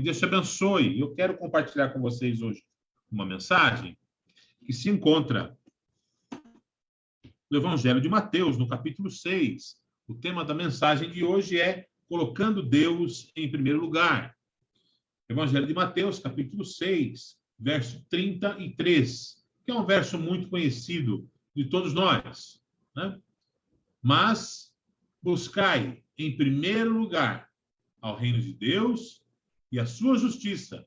Que Deus te abençoe. Eu quero compartilhar com vocês hoje uma mensagem que se encontra no Evangelho de Mateus, no capítulo 6. O tema da mensagem de hoje é colocando Deus em primeiro lugar. Evangelho de Mateus, capítulo 6, verso 33, que é um verso muito conhecido de todos nós, né? Mas buscai em primeiro lugar ao reino de Deus e a sua justiça,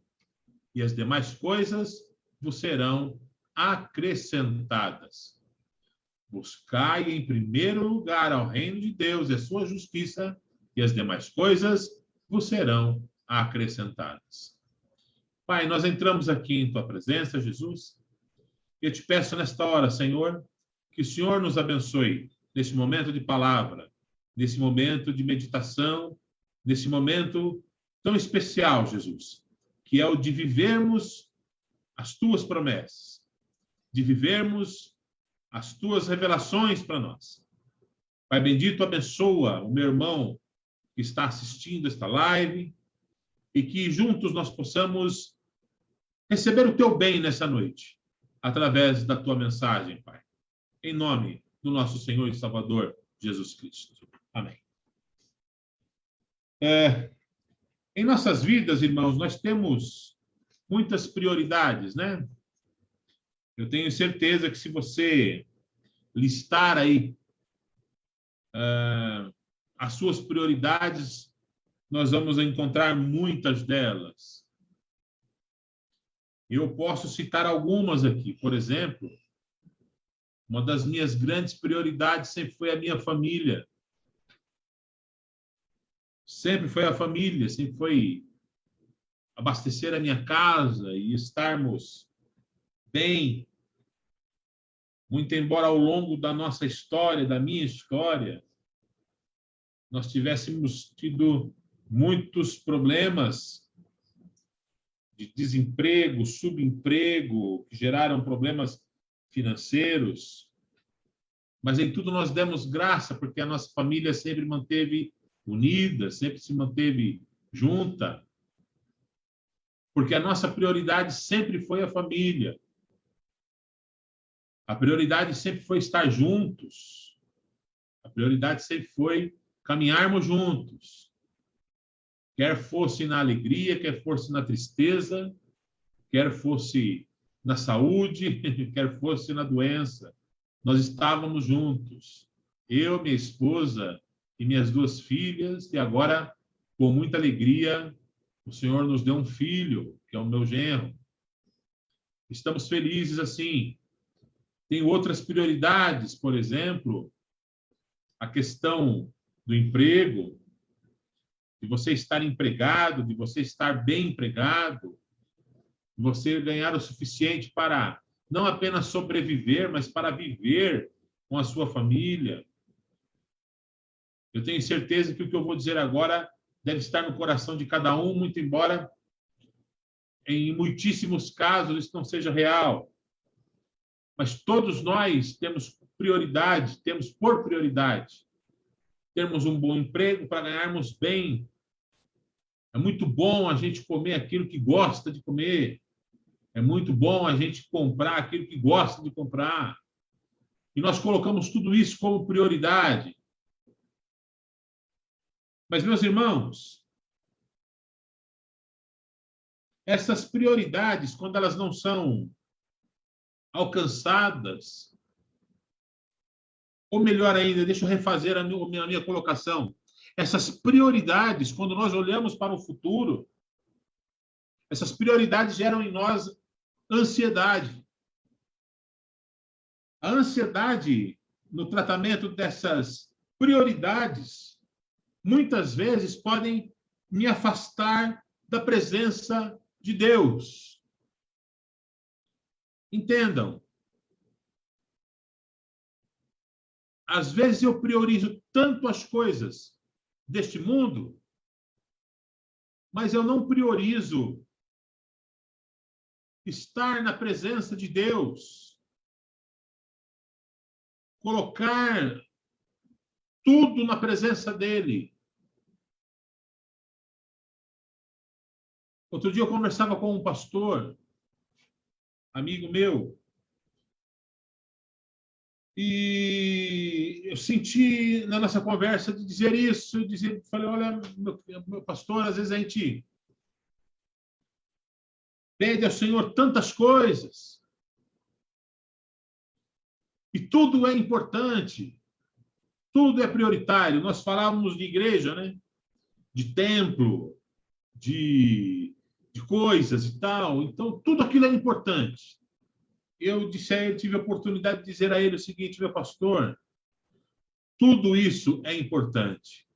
e as demais coisas vos serão acrescentadas. Buscai em primeiro lugar ao reino de Deus e a sua justiça, e as demais coisas vos serão acrescentadas. Pai, nós entramos aqui em tua presença, Jesus. Eu te peço nesta hora, Senhor, que o Senhor nos abençoe nesse momento de palavra, nesse momento de meditação, nesse momento tão especial, Jesus, que é o de vivermos as tuas promessas, de vivermos as tuas revelações para nós. Pai bendito, abençoa o meu irmão que está assistindo esta live e que juntos nós possamos receber o teu bem nessa noite, através da tua mensagem, Pai. Em nome do nosso Senhor e Salvador, Jesus Cristo. Amém. Em nossas vidas, irmãos, nós temos muitas prioridades, né? Eu tenho certeza que se você listar aí as suas prioridades, nós vamos encontrar muitas delas. Eu posso citar algumas aqui. Por exemplo, uma das minhas grandes prioridades sempre foi a minha família. Sempre foi a família, sempre foi abastecer a minha casa e estarmos bem. Muito embora ao longo da nossa história, da minha história, nós tivéssemos tido muitos problemas de desemprego, subemprego, que geraram problemas financeiros. Mas em tudo nós demos graça, porque a nossa família sempre manteve unida, sempre se manteve junta. Porque a nossa prioridade sempre foi a família. A prioridade sempre foi estar juntos. A prioridade sempre foi caminharmos juntos. Quer fosse na alegria, quer fosse na tristeza, quer fosse na saúde, quer fosse na doença. Nós estávamos juntos. Eu, minha esposa e minhas duas filhas, e agora, com muita alegria, o Senhor nos deu um filho, que é o meu genro. Estamos felizes assim. Tem outras prioridades, por exemplo, a questão do emprego, de você estar empregado, de você estar bem empregado, de você ganhar o suficiente para não apenas sobreviver, mas para viver com a sua família. Eu tenho certeza que o que eu vou dizer agora deve estar no coração de cada um, muito embora em muitíssimos casos isso não seja real. Mas todos nós temos prioridade, temos por prioridade termos um bom emprego para ganharmos bem. É muito bom a gente comer aquilo que gosta de comer. É muito bom a gente comprar aquilo que gosta de comprar. E nós colocamos tudo isso como prioridade. Mas, meus irmãos, essas prioridades, quando elas não são alcançadas, ou melhor ainda, deixa eu refazer a minha colocação. Essas prioridades, quando nós olhamos para o futuro, essas prioridades geram em nós ansiedade. A ansiedade no tratamento dessas prioridades, muitas vezes podem me afastar da presença de Deus. Entendam. Às vezes eu priorizo tanto as coisas deste mundo, mas eu não priorizo estar na presença de Deus. Colocar tudo na presença dele. Outro dia eu conversava com um pastor, amigo meu, e eu senti na nossa conversa de dizer isso, falei, olha, meu pastor, às vezes a gente pede ao Senhor tantas coisas, e tudo é importante, tudo é prioritário. Nós falávamos de igreja, né? De templo, de coisas e tal. Então, tudo aquilo é importante. Eu disse a ele, tive a oportunidade de dizer a ele o seguinte, meu pastor, tudo isso é importante,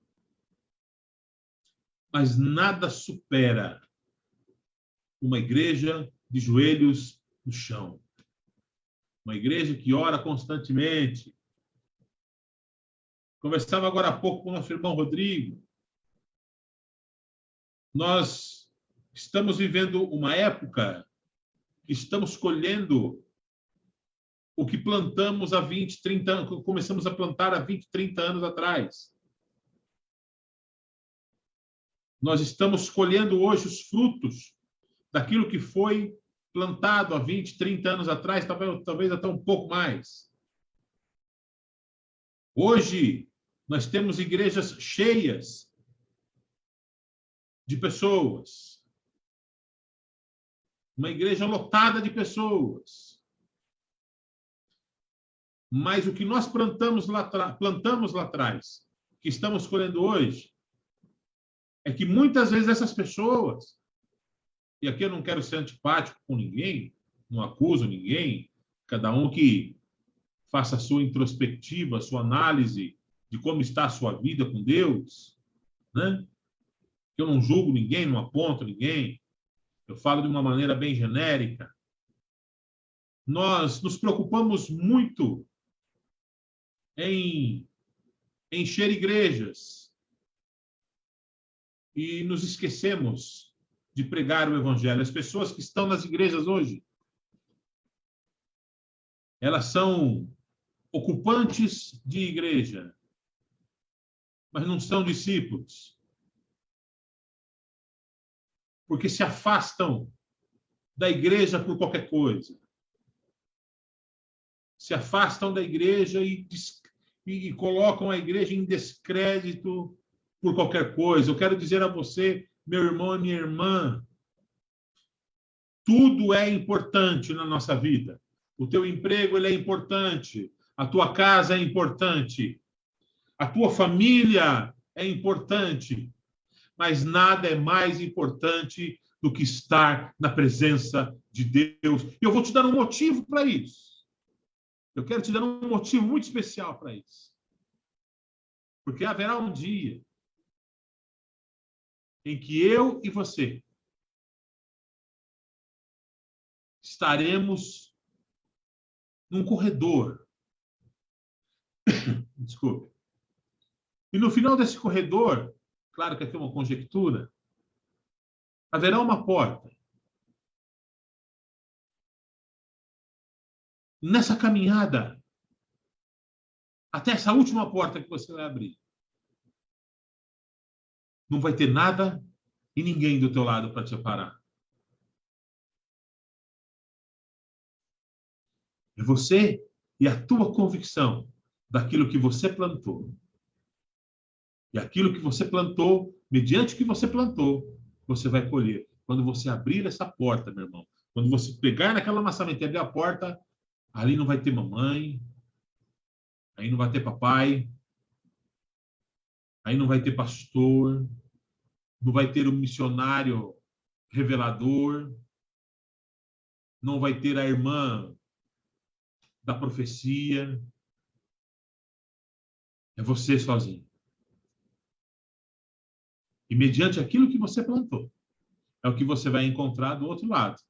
mas nada supera uma igreja de joelhos no chão. Uma igreja que ora constantemente. Conversava agora há pouco com o nosso irmão Rodrigo. Nós estamos vivendo uma época que estamos colhendo o que plantamos há 20, 30 anos, começamos a plantar há 20, 30 anos atrás. Nós estamos colhendo hoje os frutos daquilo que foi plantado há 20, 30 anos atrás, talvez até um pouco mais. Hoje, nós temos igrejas cheias de pessoas. Uma igreja lotada de pessoas. Mas o que nós plantamos lá atrás, que estamos colhendo hoje, é que muitas vezes essas pessoas, e aqui eu não quero ser antipático com ninguém, não acuso ninguém, cada um que faça a sua introspectiva, a sua análise de como está a sua vida com Deus, né? Eu não julgo ninguém, não aponto ninguém, eu falo de uma maneira bem genérica. Nós nos preocupamos muito em encher igrejas e nos esquecemos de pregar o evangelho. As pessoas que estão nas igrejas hoje, elas são ocupantes de igreja, mas não são discípulos. Porque se afastam da igreja por qualquer coisa. Se afastam da igreja e colocam a igreja em descrédito por qualquer coisa. Eu quero dizer a você, meu irmão e minha irmã, tudo é importante na nossa vida. O teu emprego ele é importante, a tua casa é importante, a tua família é importante, mas nada é mais importante do que estar na presença de Deus. E eu vou te dar um motivo para isso. Eu quero te dar um motivo muito especial para isso. Porque haverá um dia em que eu e você estaremos num corredor. Desculpe. E no final desse corredor, claro que aqui é uma conjectura, haverá uma porta. Nessa caminhada, até essa última porta que você vai abrir, não vai ter nada e ninguém do teu lado para te parar. É você e a tua convicção daquilo que você plantou. E aquilo que você plantou, mediante o que você plantou, você vai colher. Quando você abrir essa porta, meu irmão, quando você pegar naquela maçaneta e abrir a porta, ali não vai ter mamãe, aí não vai ter papai, aí não vai ter pastor, não vai ter um missionário revelador, não vai ter a irmã da profecia. É você sozinho. E mediante aquilo que você plantou, é o que você vai encontrar do outro lado.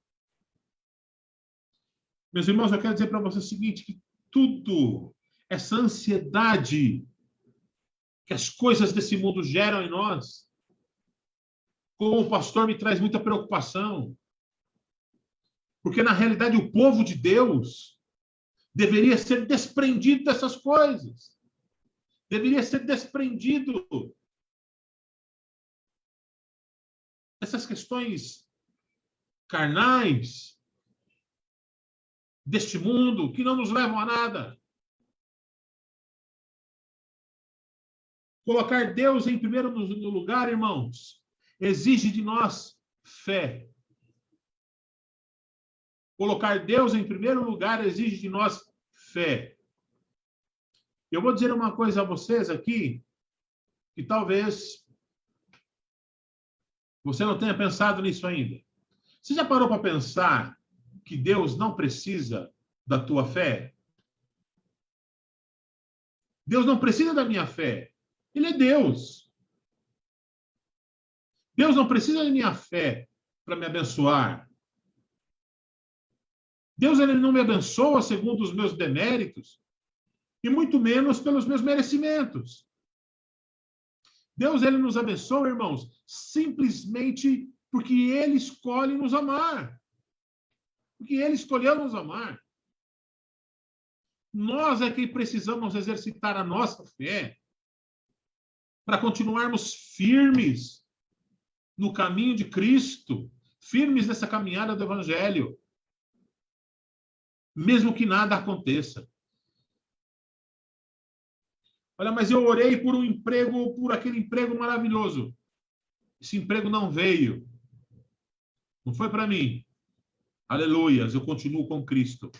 Meus irmãos, eu quero dizer para você o seguinte, que tudo, essa ansiedade que as coisas desse mundo geram em nós, como pastor, me traz muita preocupação. Porque, na realidade, o povo de Deus deveria ser desprendido dessas coisas. Deveria ser desprendido dessas questões carnais deste mundo que não nos levam a nada. Colocar Deus em primeiro lugar, irmãos, exige de nós fé. Colocar Deus em primeiro lugar exige de nós fé. Eu vou dizer uma coisa a vocês aqui, que talvez você não tenha pensado nisso ainda. Você já parou para pensar que Deus não precisa da tua fé? Deus não precisa da minha fé. Ele é Deus. Deus não precisa da minha fé para me abençoar. Deus ele não me abençoa segundo os meus deméritos e muito menos pelos meus merecimentos. Deus ele nos abençoa, irmãos, simplesmente porque ele escolhe nos amar. Porque ele escolheu nos amar. Nós é que precisamos exercitar a nossa fé para continuarmos firmes no caminho de Cristo, firmes nessa caminhada do Evangelho, mesmo que nada aconteça. Olha, mas eu orei por um emprego, por aquele emprego maravilhoso. Esse emprego não veio. Não foi para mim. Aleluias, eu continuo com Cristo.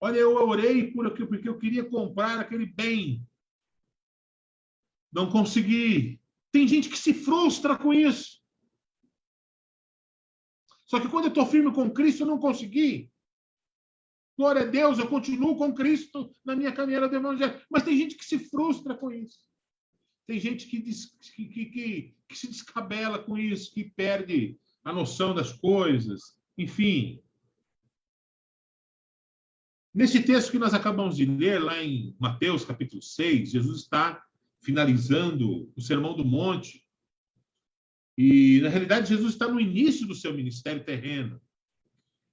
Olha, eu orei porque eu queria comprar aquele bem. Não consegui. Tem gente que se frustra com isso. Só que quando eu estou firme com Cristo, eu não consegui. Glória a Deus, eu continuo com Cristo na minha caminhada do Evangelho. Mas tem gente que se frustra com isso. Tem gente que se descabela com isso, que perde a noção das coisas. Enfim. Nesse texto que nós acabamos de ler, lá em Mateus, capítulo 6, Jesus está finalizando o Sermão do Monte. E, na realidade, Jesus está no início do seu ministério terreno.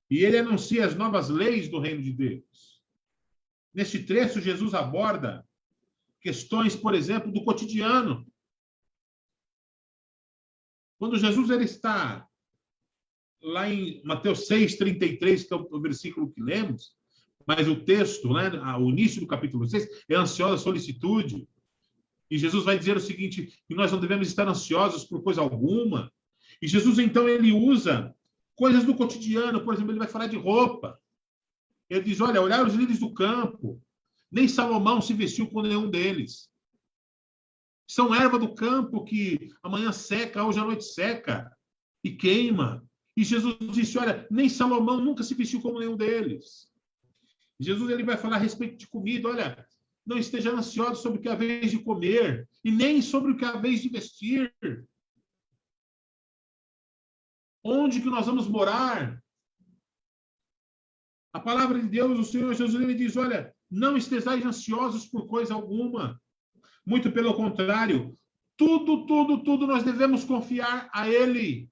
E ele anuncia as novas leis do reino de Deus. Neste trecho, Jesus aborda questões, por exemplo, do cotidiano. Quando Jesus ele está lá em Mateus 6:33, que é o versículo que lemos, mas o texto, né, o início do capítulo 6, é ansiosa solicitude. E Jesus vai dizer o seguinte, que nós não devemos estar ansiosos por coisa alguma. E Jesus, então, ele usa coisas do cotidiano. Por exemplo, ele vai falar de roupa. Ele diz, olha, olhar os lírios do campo. Nem Salomão se vestiu com nenhum deles. São erva do campo que amanhã seca, hoje à noite seca e queima. E Jesus disse, olha, nem Salomão nunca se vestiu como nenhum deles. Jesus ele vai falar a respeito de comida. Olha, não esteja ansioso sobre o que é a vez de comer e nem sobre o que é a vez de vestir. Onde que nós vamos morar? A palavra de Deus, o Senhor Jesus, ele diz, olha, não estejais ansiosos por coisa alguma. Muito pelo contrário, tudo nós devemos confiar a Ele.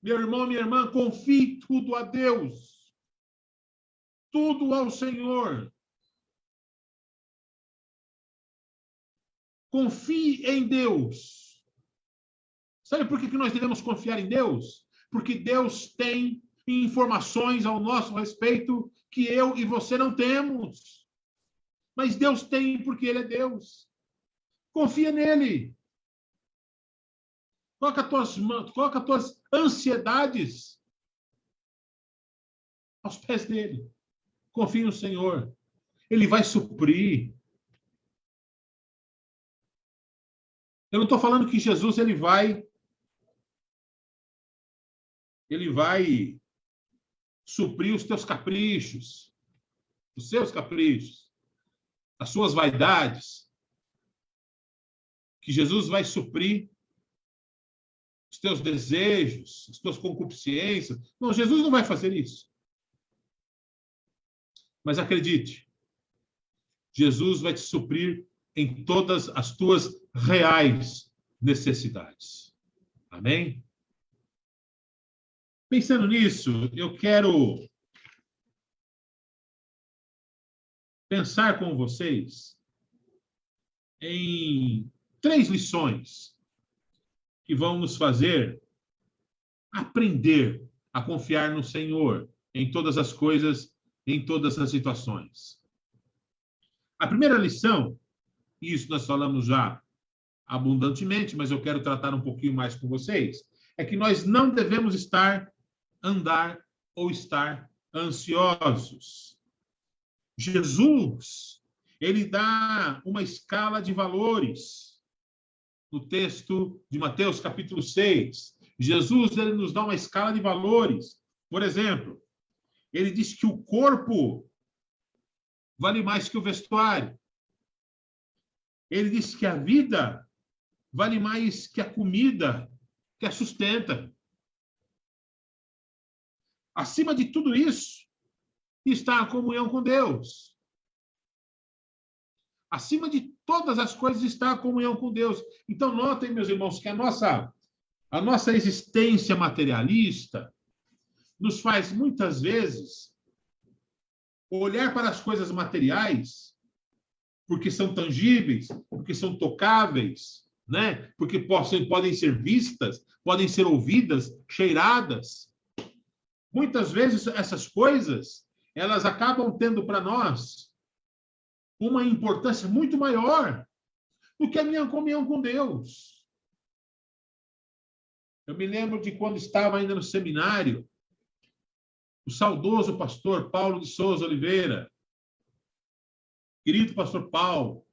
Meu irmão, minha irmã, confie tudo a Deus. Tudo ao Senhor. Confie em Deus. Sabe por que nós devemos confiar em Deus? Porque Deus tem informações ao nosso respeito que eu e você não temos. Mas Deus tem porque Ele é Deus. Confia nele. Coloca as tuas ansiedades aos pés dele. Confia no Senhor. Ele vai suprir. Eu não estou falando que Jesus ele vai suprir os teus caprichos, os seus caprichos, as suas vaidades. Que Jesus vai suprir os teus desejos, as tuas concupiscências. Não, Jesus não vai fazer isso. Mas acredite, Jesus vai te suprir em todas as tuas reais necessidades. Amém? Pensando nisso, eu quero pensar com vocês em 3 lições que vão nos fazer aprender a confiar no Senhor em todas as coisas, em todas as situações. A primeira lição, e isso nós falamos já abundantemente, mas eu quero tratar um pouquinho mais com vocês, é que nós não devemos andar ou estar ansiosos. Jesus, ele dá uma escala de valores no texto de Mateus, capítulo 6. Jesus, ele nos dá uma escala de valores. Por exemplo, ele diz que o corpo vale mais que o vestuário. Ele diz que a vida vale mais que a comida que a sustenta. Acima de tudo isso está a comunhão com Deus. Acima de todas as coisas está a comunhão com Deus. Então, notem, meus irmãos, que a nossa existência materialista nos faz, muitas vezes, olhar para as coisas materiais, porque são tangíveis, porque são tocáveis, né? Porque podem ser vistas, podem ser ouvidas, cheiradas. Muitas vezes, essas coisas, elas acabam tendo para nós uma importância muito maior do que a minha comunhão com Deus. Eu me lembro de quando estava ainda no seminário, o saudoso pastor Paulo de Souza Oliveira, querido pastor Paulo,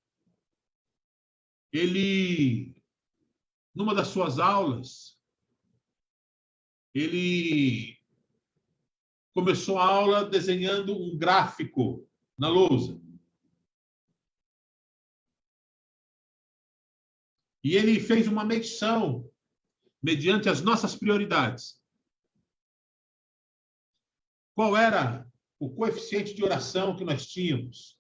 ele, numa das suas aulas, ele começou a aula desenhando um gráfico na lousa. E ele fez uma medição mediante as nossas prioridades. Qual era o coeficiente de oração que nós tínhamos?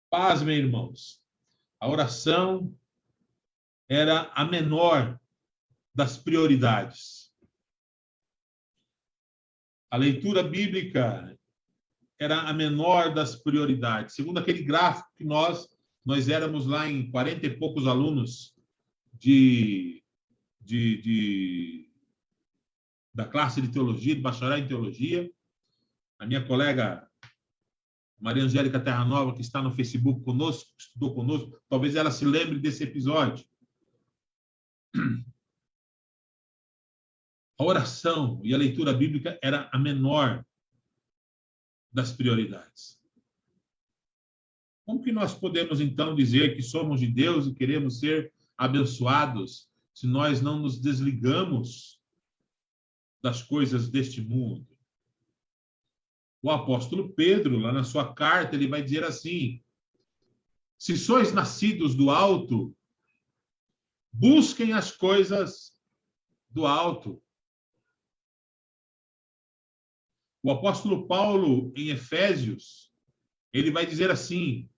Pasmem, irmãos. A oração era a menor das prioridades. A leitura bíblica era a menor das prioridades. Segundo aquele gráfico que nós éramos lá em 40 e poucos alunos da classe de teologia, de bacharel em teologia. A minha colega Maria Angélica Terra Nova, que está no Facebook conosco, que estudou conosco, talvez ela se lembre desse episódio. A oração e a leitura bíblica era a menor das prioridades. Como que nós podemos, então, dizer que somos de Deus e queremos ser abençoados se nós não nos desligamos das coisas deste mundo? O apóstolo Pedro, lá na sua carta, ele vai dizer assim: se sois nascidos do alto, busquem as coisas do alto. O apóstolo Paulo, em Efésios, ele vai dizer assim: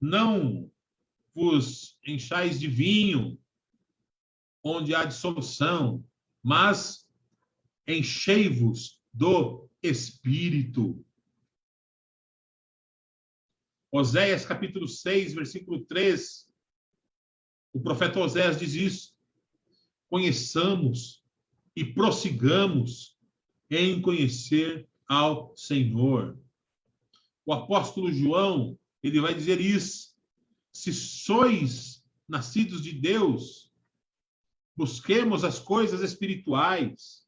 não vos enchais de vinho, onde há dissolução, mas enchei-vos do Espírito. Oséias, capítulo 6, versículo 3, o profeta Oséias diz isso: conheçamos e prossigamos em conhecer ao Senhor. O apóstolo João, ele vai dizer isso: se sois nascidos de Deus, busquemos as coisas espirituais.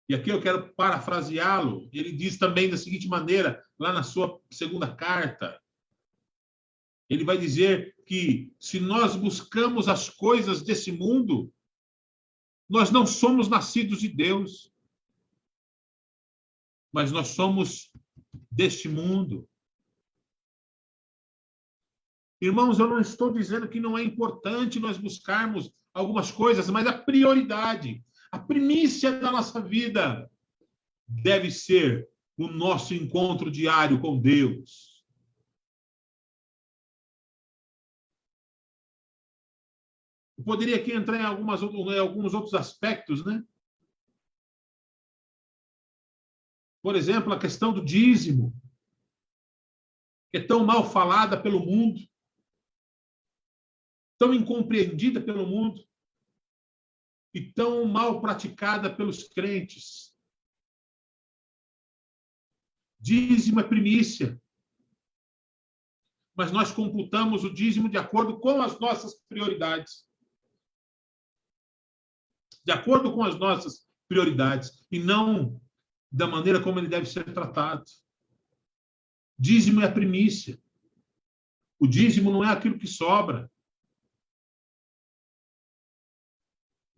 E aqui eu quero parafraseá-lo. Ele diz também da seguinte maneira, lá na sua segunda carta. Ele vai dizer que se nós buscamos as coisas desse mundo, nós não somos nascidos de Deus, mas nós somos deste mundo. Irmãos, eu não estou dizendo que não é importante nós buscarmos algumas coisas, mas a prioridade, a primícia da nossa vida deve ser o nosso encontro diário com Deus. Eu poderia aqui entrar em alguns outros aspectos, né? Por exemplo, a questão do dízimo, que é tão mal falada pelo mundo, tão incompreendida pelo mundo. e tão mal praticada pelos crentes. Dízimo é primícia. Mas nós computamos o dízimo de acordo com as nossas prioridades. De acordo com as nossas prioridades. E não da maneira como ele deve ser tratado. Dízimo é a primícia. O dízimo não é aquilo que sobra.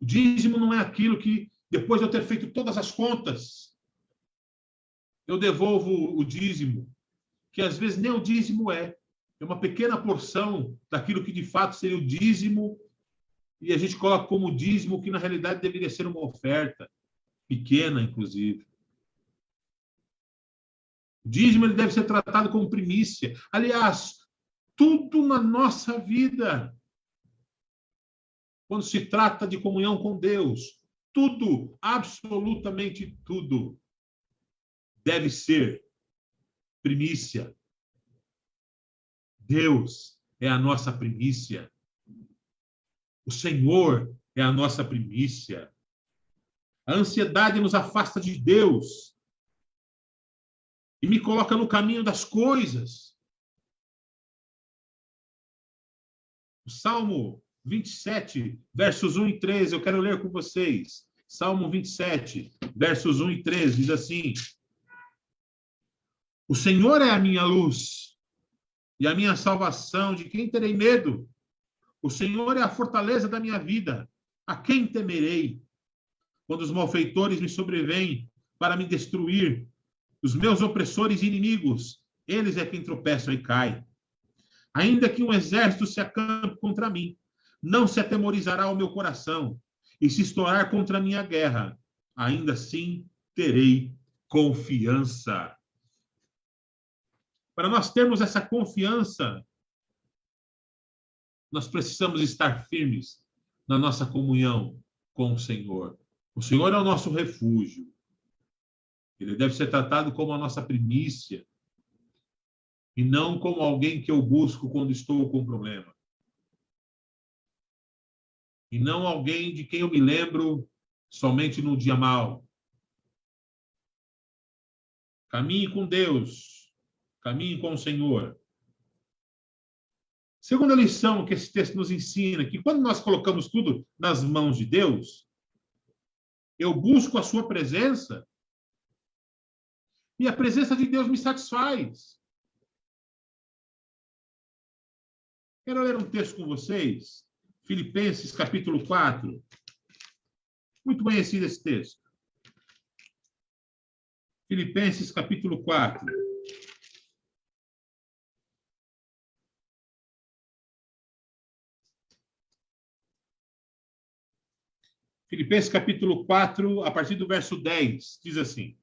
O dízimo não é aquilo que, depois de eu ter feito todas as contas, eu devolvo o dízimo, que às vezes nem o dízimo é. É uma pequena porção daquilo que de fato seria o dízimo, e a gente coloca como dízimo que na realidade deveria ser uma oferta, pequena inclusive. O dízimo ele deve ser tratado como primícia. Aliás, tudo na nossa vida, quando se trata de comunhão com Deus, tudo, absolutamente tudo, deve ser primícia. Deus é a nossa primícia. O Senhor é a nossa primícia. A ansiedade nos afasta de Deus e me coloca no caminho das coisas. O Salmo 27, versos 1 e 13, eu quero ler com vocês. Salmo 27, versos 1 e 13, diz assim: O Senhor é a minha luz e a minha salvação, de quem terei medo? O Senhor é a fortaleza da minha vida, a quem temerei? Quando os malfeitores me sobrevêm para me destruir, os meus opressores e inimigos, eles é quem tropeçam e caem. Ainda que um exército se acampe contra mim, não se atemorizará o meu coração, e se estourar contra a minha guerra, ainda assim terei confiança. Para nós termos essa confiança, nós precisamos estar firmes na nossa comunhão com o Senhor. O Senhor é o nosso refúgio. Ele deve ser tratado como a nossa primícia e não como alguém que eu busco quando estou com problema. E não alguém de quem eu me lembro somente no dia mau. Caminhe com Deus. Caminhe com o Senhor. Segunda lição que esse texto nos ensina, que quando nós colocamos tudo nas mãos de Deus, eu busco a sua presença e a presença de Deus me satisfaz. Quero ler um texto com vocês, Filipenses capítulo 4. Muito conhecido esse texto. Filipenses capítulo 4. Filipenses capítulo 4, a partir do verso 10, diz assim: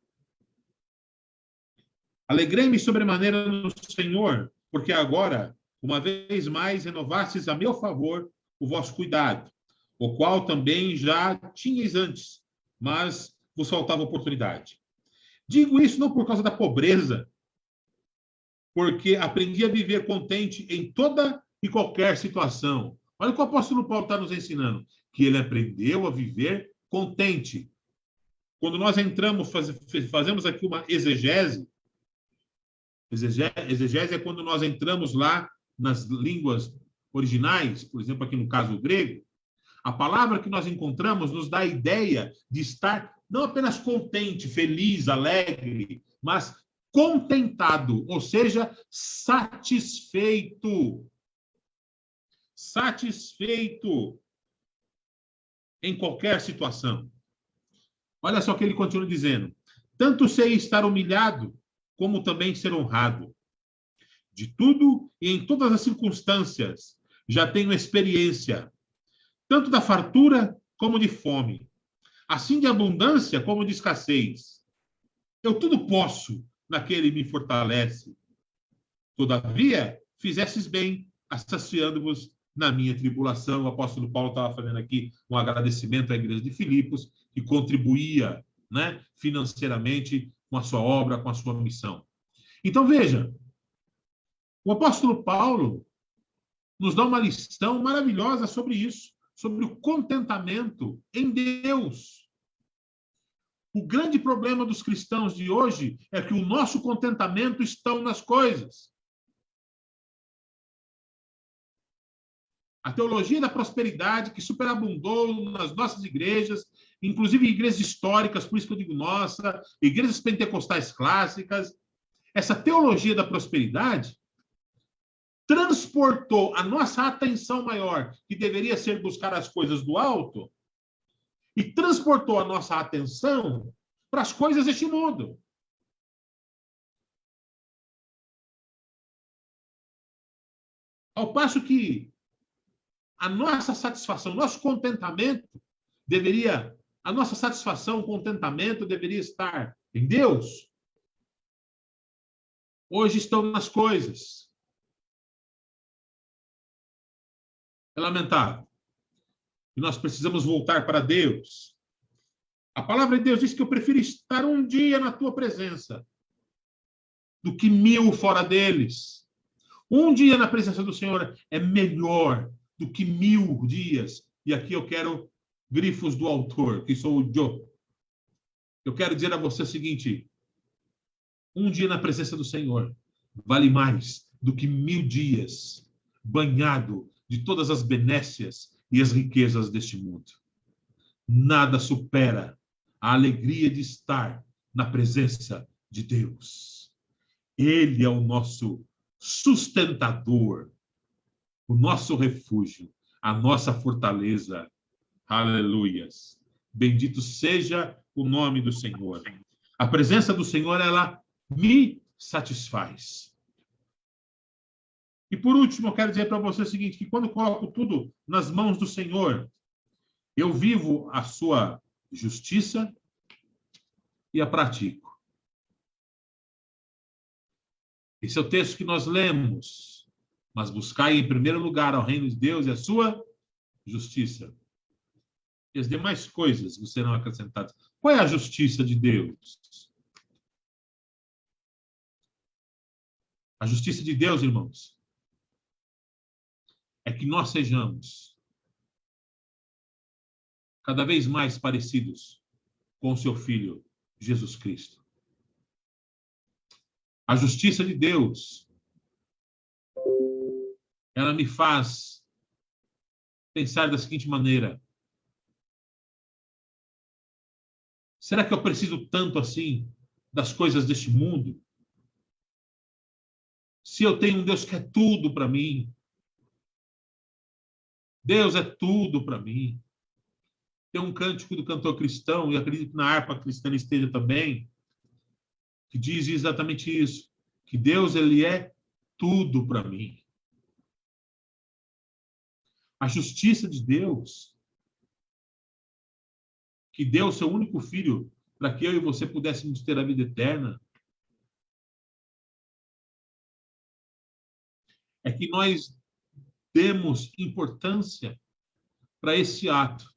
Alegrei-me sobremaneira no Senhor, porque agora, uma vez mais, renovastes a meu favor o vosso cuidado, o qual também já tinhais antes, mas vos faltava oportunidade. Digo isso não por causa da pobreza, porque aprendi a viver contente em toda e qualquer situação. Olha o que o apóstolo Paulo está nos ensinando, que ele aprendeu a viver contente. Quando nós entramos, fazemos aqui uma exegese. Exegese é quando nós entramos lá nas línguas originais, por exemplo, aqui no caso o grego, a palavra que nós encontramos nos dá a ideia de estar não apenas contente, feliz, alegre, mas contentado, ou seja, satisfeito. Satisfeito em qualquer situação. Olha só o que ele continua dizendo. Tanto sei estar humilhado, como também ser honrado. De tudo e em todas as circunstâncias, já tenho experiência, tanto da fartura como de fome, assim de abundância como de escassez. Eu tudo posso naquele que me fortalece. Todavia, fizestes bem, saciando-vos na minha tribulação. O apóstolo Paulo estava fazendo aqui um agradecimento à igreja de Filipos, que contribuía, né, financeiramente com a sua obra, com a sua missão. Então, veja, o apóstolo Paulo nos dá uma lição maravilhosa sobre isso. sobre o contentamento em Deus. O grande problema dos cristãos de hoje é que o nosso contentamento está nas coisas. A teologia da prosperidade que superabundou nas nossas igrejas, inclusive igrejas históricas, por isso que eu digo nossa, igrejas pentecostais clássicas, essa teologia da prosperidade transportou a nossa atenção maior, que deveria ser buscar as coisas do alto, e transportou a nossa atenção para as coisas deste mundo. Ao passo que a nossa satisfação, nosso contentamento a nossa satisfação, contentamento deveria estar em Deus. Hoje estão nas coisas. É lamentável. E nós precisamos voltar para Deus. A palavra de Deus diz que eu prefiro estar um dia na tua presença do que 1000 fora deles. Um dia na presença do Senhor é melhor do que 1000 dias. E aqui eu quero grifos do autor, que sou o Joe. Eu quero dizer a você o seguinte: um dia na presença do Senhor vale mais do que 1000 dias banhado de todas as benécias e as riquezas deste mundo. Nada supera a alegria de estar na presença de Deus. Ele é o nosso sustentador, o nosso refúgio, a nossa fortaleza. Aleluias. Bendito seja o nome do Senhor. A presença do Senhor, ela me satisfaz. E por último, eu quero dizer para você o seguinte, que quando eu coloco tudo nas mãos do Senhor, eu vivo a sua justiça e a pratico. Esse é o texto que nós lemos. Mas buscai em primeiro lugar ao reino de Deus e a sua justiça. E as demais coisas vos serão acrescentadas. Qual é a justiça de Deus? A justiça de Deus, irmãos, é que nós sejamos cada vez mais parecidos com o seu Filho, Jesus Cristo. A justiça de Deus, ela me faz pensar da seguinte maneira: será que eu preciso tanto assim das coisas deste mundo? Se eu tenho um Deus que é tudo para mim, Deus é tudo para mim. Tem um cântico do cantor cristão, e acredito que na harpa cristã esteja também, que diz exatamente isso, que Deus, ele é tudo para mim. A justiça de Deus, que deu o seu único filho para que eu e você pudéssemos ter a vida eterna, é que nós demos importância para esse ato.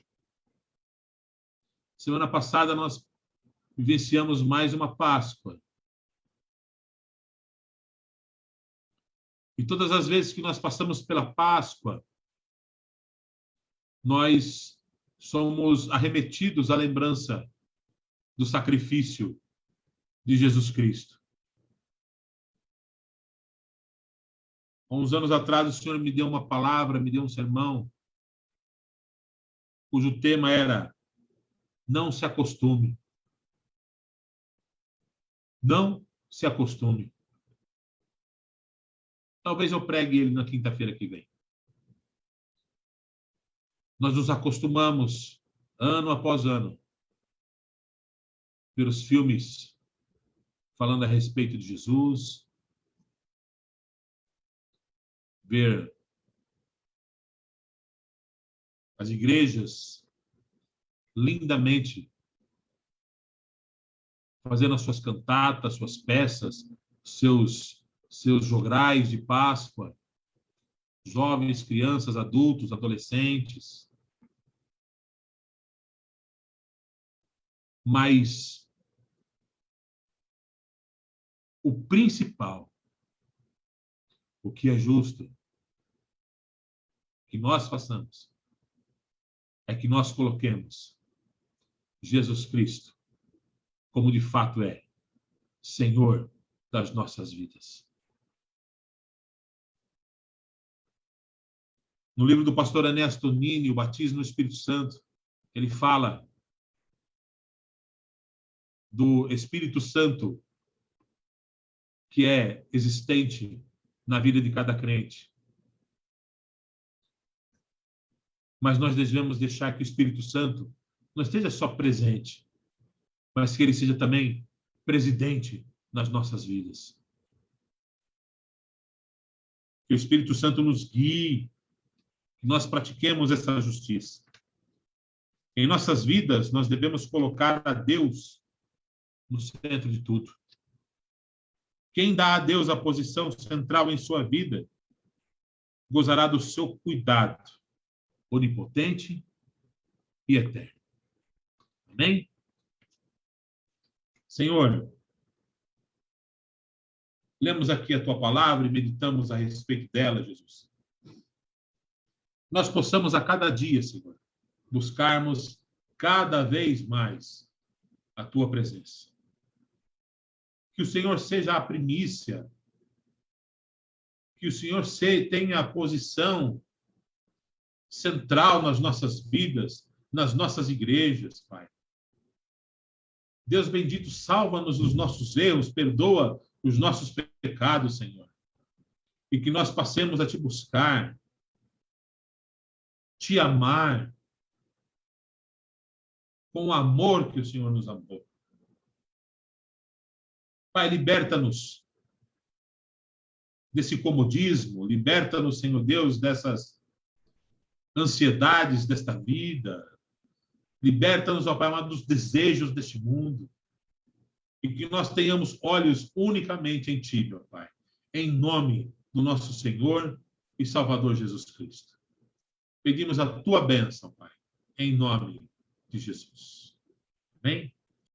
Semana passada nós vivenciamos mais uma Páscoa. E todas as vezes que nós passamos pela Páscoa, nós somos arremetidos à lembrança do sacrifício de Jesus Cristo. Há uns anos atrás, o Senhor me deu uma palavra, me deu um sermão, cujo tema era: não se acostume. Não se acostume. Talvez eu pregue ele na quinta-feira que vem. Nós nos acostumamos, ano após ano, ver os filmes falando a respeito de Jesus, ver as igrejas lindamente fazendo as suas cantatas, suas peças, seus jograis de Páscoa, jovens, crianças, adultos, adolescentes. Mas o principal, o que é justo que nós façamos, que nós coloquemos Jesus Cristo como de fato é Senhor das nossas vidas. No livro do pastor Ernesto Nini, O Batismo no Espírito Santo, ele fala do Espírito Santo que é existente na vida de cada crente. Mas nós devemos deixar que o Espírito Santo não esteja só presente, mas que ele seja também presidente nas nossas vidas. Que o Espírito Santo nos guie, que nós pratiquemos essa justiça. Em nossas vidas, nós devemos colocar a Deus no centro de tudo. Quem dá a Deus a posição central em sua vida, gozará do seu cuidado onipotente e eterno. Amém? Senhor, lemos aqui a tua palavra e meditamos a respeito dela, Jesus. Nós possamos a cada dia, Senhor, buscarmos cada vez mais a tua presença. Que o Senhor seja a primícia, que o Senhor tenha a posição central nas nossas vidas, nas nossas igrejas, Pai. Deus bendito, salva-nos dos nossos erros, perdoa os nossos pecados, Senhor. E que nós passemos a te buscar, te amar, com o amor que o Senhor nos amou. Pai, liberta-nos desse comodismo, liberta-nos, Senhor Deus, dessas ansiedades desta vida, liberta-nos, ó Pai amado, dos desejos deste mundo, e que nós tenhamos olhos unicamente em Ti, ó Pai, em nome do nosso Senhor e Salvador Jesus Cristo. Pedimos a Tua bênção, Pai, em nome de Jesus. Amém?